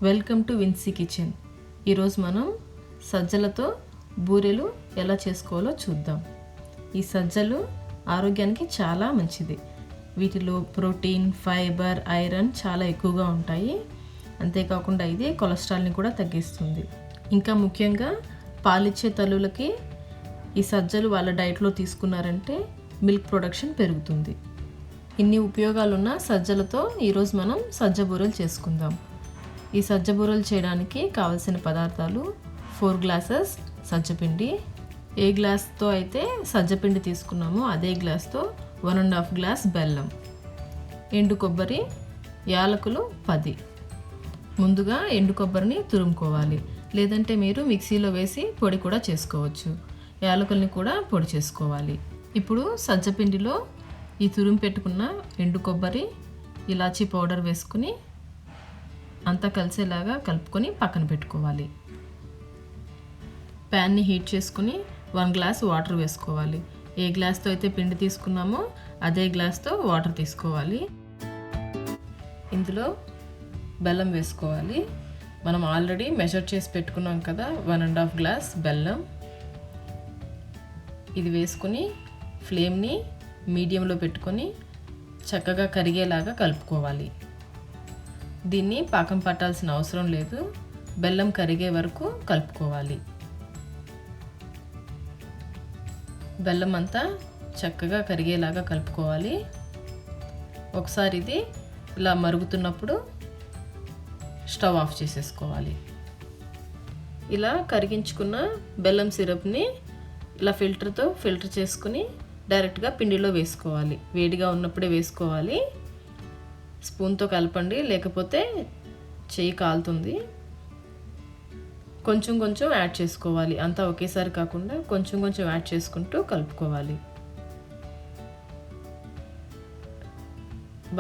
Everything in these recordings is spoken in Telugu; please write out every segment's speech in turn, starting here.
Welcome to Vincy kitchen. ఈరోజు మనం సజ్జలతో బూరెలు ఎలా చేసుకోవాలో చూద్దాం. ఈ సజ్జలు ఆరోగ్యానికి చాలా మంచిది. వీటిలో ప్రోటీన్, ఫైబర్, ఐరన్ చాలా ఎక్కువగా ఉంటాయి. అంతేకాకుండా ఇది కొలెస్ట్రాల్ని కూడా తగ్గిస్తుంది. ఇంకా ముఖ్యంగా పాలిచ్చే తల్లులకి ఈ సజ్జలు వాళ్ళ డైట్లో తీసుకున్నారంటే మిల్క్ ప్రొడక్షన్ పెరుగుతుంది. ఇన్ని ఉపయోగాలున్న సజ్జలతో ఈరోజు మనం సజ్జ బూరెలు చేసుకుందాం. ఈ సజ్జ బూరెలు చేయడానికి కావలసిన పదార్థాలు 4 గ్లాసెస్ సజ్జపిండి. ఏ గ్లాస్తో అయితే సజ్జపిండి తీసుకున్నామో అదే గ్లాస్తో 1.5 గ్లాస్ బెల్లం, ఎండు కొబ్బరి, యాలకులు 10. ముందుగా ఎండు కొబ్బరిని తురుముకోవాలి, లేదంటే మీరు మిక్సీలో వేసి పొడి కూడా చేసుకోవచ్చు. యాలకుల్ని కూడా పొడి చేసుకోవాలి. ఇప్పుడు సజ్జపిండిలో ఈ తురుము పెట్టుకున్న ఎండు కొబ్బరి, ఇలాచీ పౌడర్ వేసుకుని అంతా కలిసేలాగా కలుపుకొని పక్కన పెట్టుకోవాలి. ప్యాన్ని హీట్ చేసుకుని 1 గ్లాస్ వాటర్ వేసుకోవాలి. ఏ గ్లాస్తో అయితే పిండి తీసుకున్నామో అదే గ్లాస్తో వాటర్ తీసుకోవాలి. ఇందులో బెల్లం వేసుకోవాలి. మనం ఆల్రెడీ మెజర్ చేసి పెట్టుకున్నాం కదా, 1.5 గ్లాస్ బెల్లం. ఇది వేసుకుని ఫ్లేమ్ని మీడియంలో పెట్టుకొని చక్కగా కరిగేలాగా కలుపుకోవాలి. దీన్ని పాకం పట్టాల్సిన అవసరం లేదు, బెల్లం కరిగే వరకు కలుపుకోవాలి. బెల్లం అంతా చక్కగా కరిగేలాగా కలుపుకోవాలి. ఒకసారి ఇది ఇలా మరుగుతున్నప్పుడు స్టవ్ ఆఫ్ చేసేసుకోవాలి. ఇలా కరిగించుకున్న బెల్లం సిరప్ని ఇలా ఫిల్టర్తో ఫిల్టర్ చేసుకుని డైరెక్ట్గా పిండిలో వేసుకోవాలి. వేడిగా ఉన్నప్పుడే వేసుకోవాలి. స్పూన్తో కలపండి, లేకపోతే చెయ్యి కాలుతుంది. కొంచెం కొంచెం యాడ్ చేసుకోవాలి, అంతా ఒకేసారి కాకుండా కొంచెం కొంచెం యాడ్ చేసుకుంటూ కలుపుకోవాలి.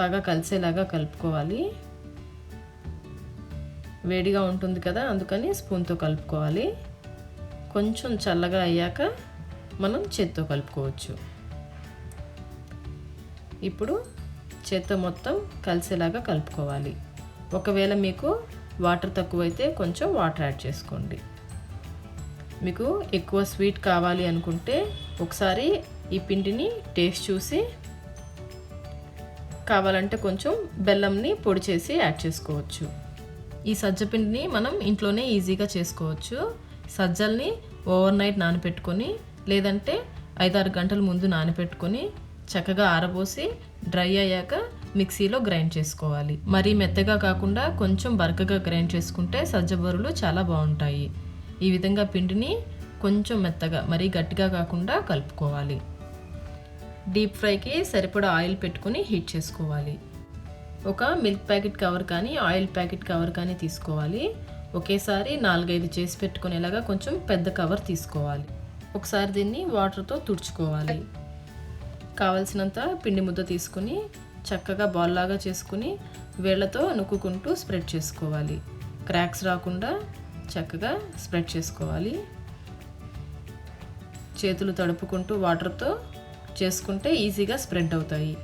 బాగా కలిసేలాగా కలుపుకోవాలి. వేడిగా ఉంటుంది కదా, అందుకని స్పూన్తో కలుపుకోవాలి. కొంచెం చల్లగా అయ్యాక మనం చేత్తో కలుపుకోవచ్చు. ఇప్పుడు చేత్తో మొత్తం కలిసేలాగా కలుపుకోవాలి. ఒకవేళ మీకు వాటర్ తక్కువైతే కొంచెం వాటర్ యాడ్ చేసుకోండి. మీకు ఎక్కువ స్వీట్ కావాలి అనుకుంటే ఒకసారి ఈ పిండిని టేస్ట్ చూసి కావాలంటే కొంచెం బెల్లంని పొడి చేసి యాడ్ చేసుకోవచ్చు. ఈ సజ్జపిండిని మనం ఇంట్లోనే ఈజీగా చేసుకోవచ్చు. సజ్జల్ని ఓవర్ నైట్ నానబెట్టుకొని, లేదంటే 5-6 గంటల ముందు నానబెట్టుకొని చక్కగా ఆరబోసి డ్రై అయ్యాక మిక్సీలో గ్రైండ్ చేసుకోవాలి. మరీ మెత్తగా కాకుండా కొంచెం బరకగా గ్రైండ్ చేసుకుంటే సజ్జ బూరెలు చాలా బాగుంటాయి. ఈ విధంగా పిండిని కొంచెం మెత్తగా, మరీ గట్టిగా కాకుండా కలుపుకోవాలి. డీప్ ఫ్రైకి సరిపడా ఆయిల్ పెట్టుకుని హీట్ చేసుకోవాలి. ఒక మిల్క్ ప్యాకెట్ కవర్ కానీ ఆయిల్ ప్యాకెట్ కవర్ కానీ తీసుకోవాలి. ఒకేసారి 4-5 చేసి పెట్టుకునేలాగా కొంచెం పెద్ద కవర్ తీసుకోవాలి. ఒకసారి దీన్ని వాటర్తో తుడుచుకోవాలి. కావలసినంత పిండి ముద్ద తీసుకుని చక్కగా బాల్ లాగా చేసుకుని వేళ్ళతో నొక్కుకుంటూ స్ప్రెడ్ చేసుకోవాలి. క్రాక్స్ రాకుండా చక్కగా స్ప్రెడ్ చేసుకోవాలి. చేతులు తడుపుకుంటూ వాటర్తో చేసుకుంటే ఈజీగా స్ప్రెడ్ అవుతాయి.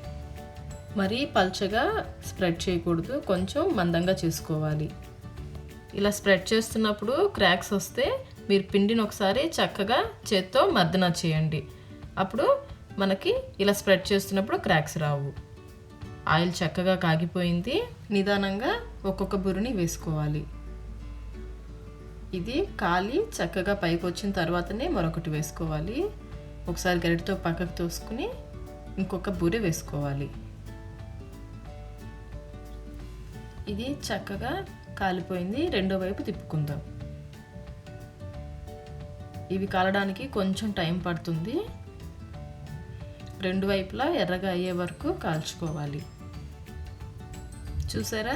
మరీ పల్చగా స్ప్రెడ్ చేయకూడదు, కొంచెం మందంగా చేసుకోవాలి. ఇలా స్ప్రెడ్ చేస్తున్నప్పుడు క్రాక్స్ వస్తే మీరు పిండిని ఒకసారి చక్కగా చేత్తో మర్దన చేయండి. అప్పుడు మనకి ఇలా స్ప్రెడ్ చేస్తున్నప్పుడు క్రాక్స్ రావు. ఆయిల్ చక్కగా కాగిపోయింది. నిదానంగా ఒక్కొక్క బూరెని వేసుకోవాలి. ఇది కాలి చక్కగా పైకి వచ్చిన తర్వాతనే మరొకటి వేసుకోవాలి. ఒకసారి గరిటతో పక్కకు తోసుకుని ఇంకొక బూరె వేసుకోవాలి. ఇది చక్కగా కాలిపోయింది. రెండో వైపు తిప్పుకుందాం. ఇవి కాలడానికి కొంచెం టైం పడుతుంది. రెండు వైపులా ఎర్రగా అయ్యే వరకు కాల్చుకోవాలి. చూసారా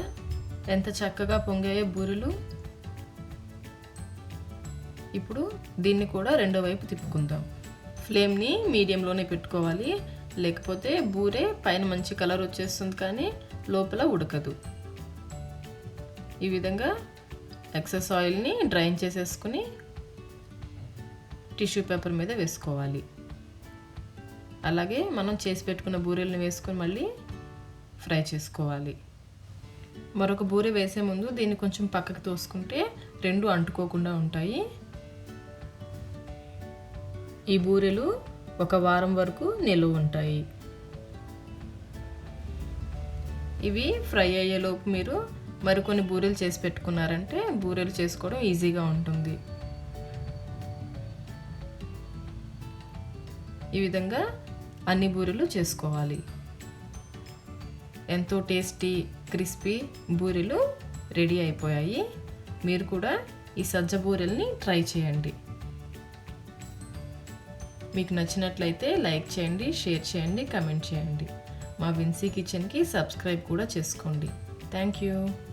ఎంత చక్కగా పొంగాయో బూరెలు. ఇప్పుడు దీన్ని కూడా రెండో వైపు తిప్పుకుందాం. ఫ్లేమ్ని మీడియంలోనే పెట్టుకోవాలి, లేకపోతే బూరె పైన మంచి కలర్ వచ్చేస్తుంది కానీ లోపల ఉడకదు. ఈ విధంగా ఎక్సెస్ ఆయిల్ని డ్రైన్ చేసేసుకుని టిష్యూ పేపర్ మీద వేసుకోవాలి. అలాగే మనం చేసి పెట్టుకున్న బూరెలను వేసుకొని మళ్ళీ ఫ్రై చేసుకోవాలి. మరొక బూరె వేసే ముందు దీన్ని కొంచెం పక్కకు తోసుకుంటే రెండు అంటుకోకుండా ఉంటాయి. ఈ బూరెలు ఒక వారం వరకు నిలువ ఉంటాయి. ఇవి ఫ్రై అయ్యేలోపు మీరు మరికొన్ని బూరెలు చేసి పెట్టుకున్నారంటే బూరెలు చేసుకోవడం ఈజీగా ఉంటుంది. ఈ విధంగా అన్ని బూరెలు చేసుకోవాలి. ఎంతో టేస్టీ క్రిస్పీ బూరెలు రెడీ అయిపోయాయి. మీరు కూడా ఈ సజ్జ బూరెల్ని ట్రై చేయండి. మీకు నచ్చినట్లయితే లైక్ చేయండి, షేర్ చేయండి, కామెంట్ చేయండి. మా విన్సీ కిచెన్కి సబ్స్క్రైబ్ కూడా చేసుకోండి. Thank you.